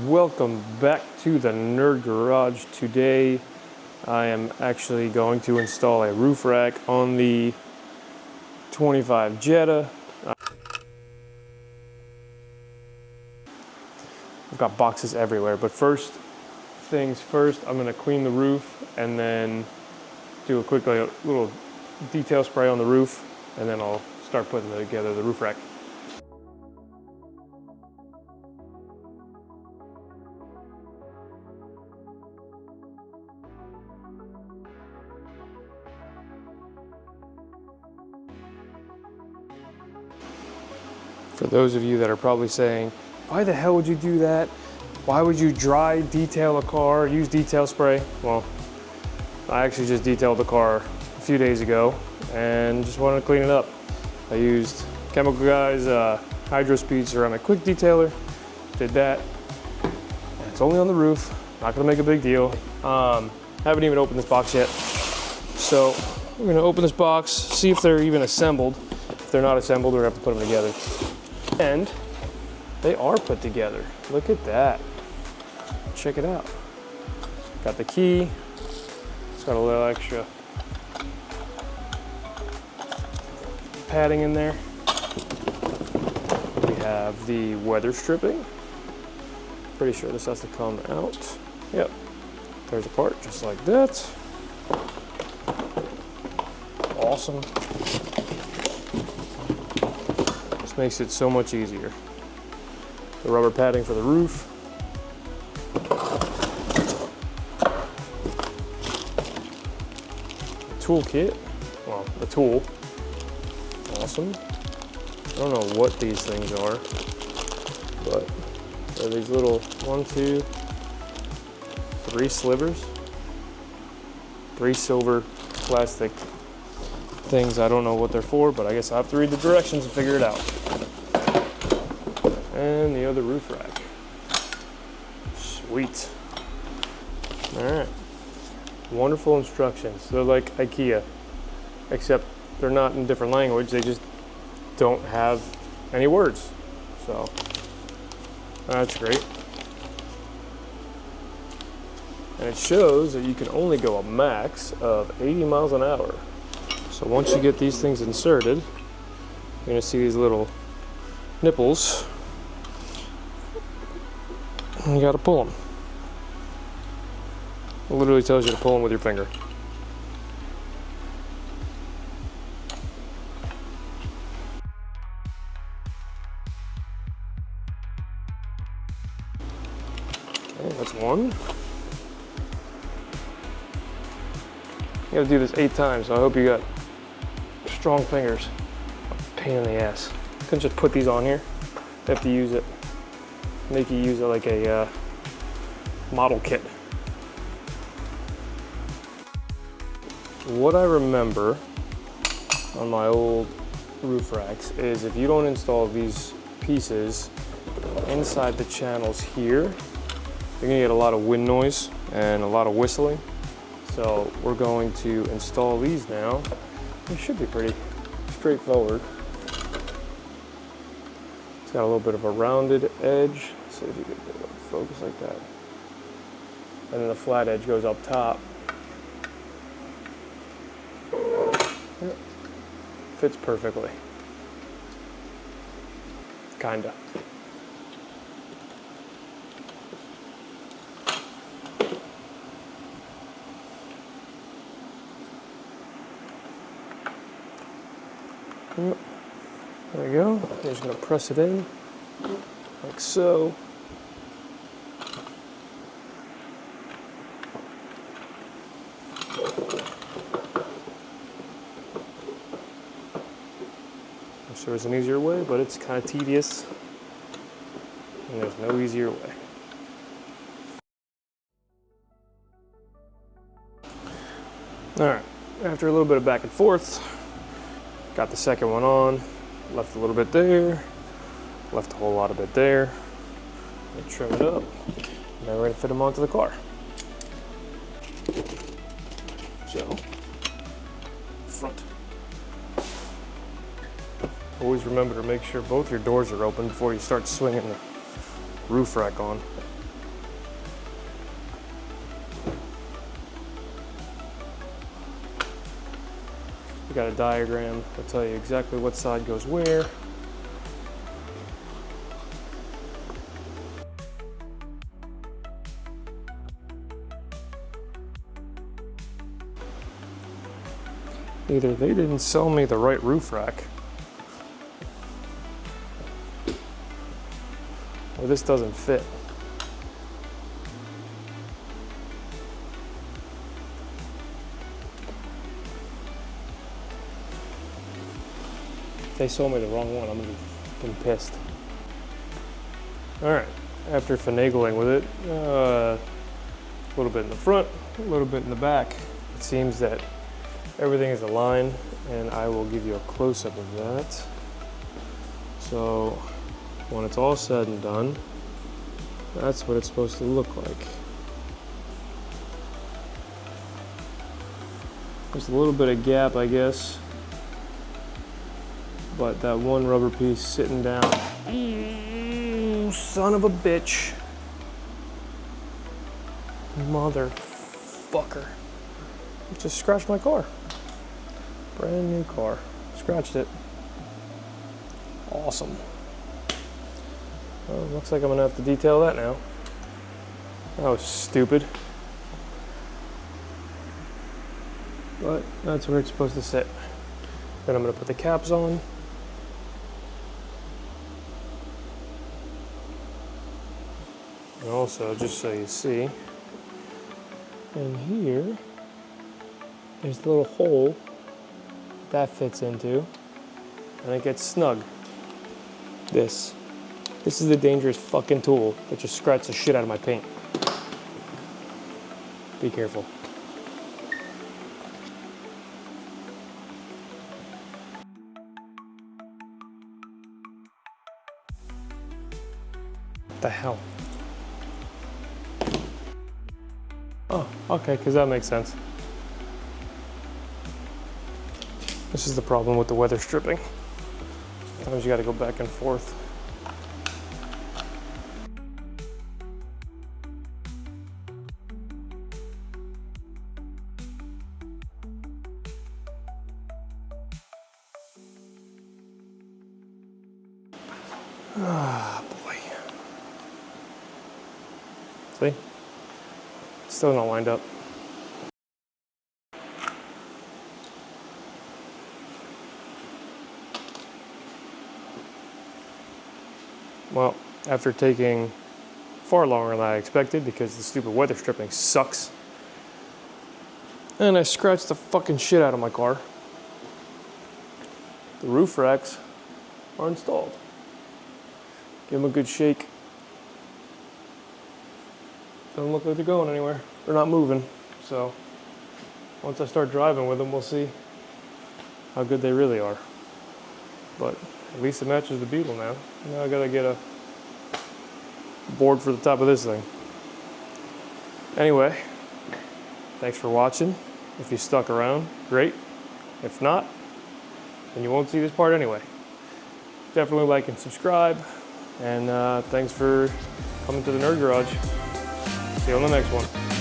Welcome back to the Nerd Garage. Today I am actually going to install a roof rack on the 25 Jetta. I've got boxes everywhere, but first things first, I'm going to clean the roof and then do a quick little detail spray on the roof, and then I'll start putting together the roof rack. For those of you that are probably saying, why the hell would you do that? Why would you dry detail a car, use detail spray? Well, I actually just detailed the car a few days ago and just wanted to clean it up. I used Chemical Guys Hydro Speed Ceramic Quick Detailer, did that. And it's only on the roof, not gonna make a big deal. Haven't even opened this box yet. So we're gonna open this box, see if they're even assembled. If they're not assembled, we're gonna have to put them together. And they are put together. Look at that. Check it out. Got the key. It's got a little extra padding in there. We have the weather stripping. Pretty sure this has to come out. Yep. There's a part just like that. Awesome. Makes it so much easier. The rubber padding for the roof. The toolkit, well, the tool. Awesome. I don't know what these things are, but they're these little 1, 2, 3 slivers. 3 silver plastic things. I don't know what they're for, but I guess I have to read the directions and figure it out. And the other roof rack. Sweet. All right. Wonderful instructions. They're like IKEA, except they're not in different language. They just don't have any words. So that's great. And it shows that you can only go a max of 80 miles an hour. So once you get these things inserted, you're gonna see these little nipples. And you gotta pull them. It literally tells you to pull them with your finger. Okay, that's one. You gotta do this 8 times, so I hope you got strong fingers. Pain in the ass. Couldn't just put these on here. They have to use it. Make you use it like a model kit. What I remember on my old roof racks is if you don't install these pieces inside the channels here, you're gonna get a lot of wind noise and a lot of whistling. So we're going to install these now. It should be pretty straightforward. It's got a little bit of a rounded edge. Let's see if you can focus like that. And then the flat edge goes up top. Yep. Fits perfectly. Kinda. Yep. There we go. You're just going to press it in, like so. I'm sure there's an easier way, but it's kind of tedious, and there's no easier way. All right, after a little bit of back and forth, got the second one on, left a little bit there, left a whole lot of it there, and trim it up, and then we're gonna fit them onto the car. So, front. Always remember to make sure both your doors are open before you start swinging the roof rack on. You got a diagram that'll tell you exactly what side goes where. Either they didn't sell me the right roof rack, or this doesn't fit. If they sold me the wrong one, I'm gonna be fucking pissed. All right, after finagling with it, a little bit in the front, a little bit in the back, it seems that everything is aligned, and I will give you a close-up of that. So when it's all said and done, that's what it's supposed to look like. There's a little bit of gap, I guess, but that one rubber piece sitting down, son of a bitch. Motherfucker. Just scratched my car. Brand new car. Scratched it. Awesome. Well, looks like I'm gonna have to detail that now. That was stupid. But that's where it's supposed to sit. Then I'm gonna put the caps on. And also, just so you see, in here, there's a little hole that fits into, and it gets snug. This is the dangerous fucking tool that just scratched the shit out of my paint. Be careful. What the hell? Oh, okay, because that makes sense. This is the problem with the weather stripping. Sometimes you got to go back and forth. Ah, boy. See? Still not lined up. Well, after taking far longer than I expected because the stupid weather stripping sucks, and I scratched the fucking shit out of my car, the roof racks are installed. Give them a good shake. Doesn't look like they're going anywhere. They're not moving. So once I start driving with them, we'll see how good they really are. But at least it matches the Beetle now. Now I gotta get a board for the top of this thing. Anyway, thanks for watching. If you stuck around, great. If not, then you won't see this part anyway. Definitely like and subscribe. And thanks for coming to the Nerd Garage. See you on the next one.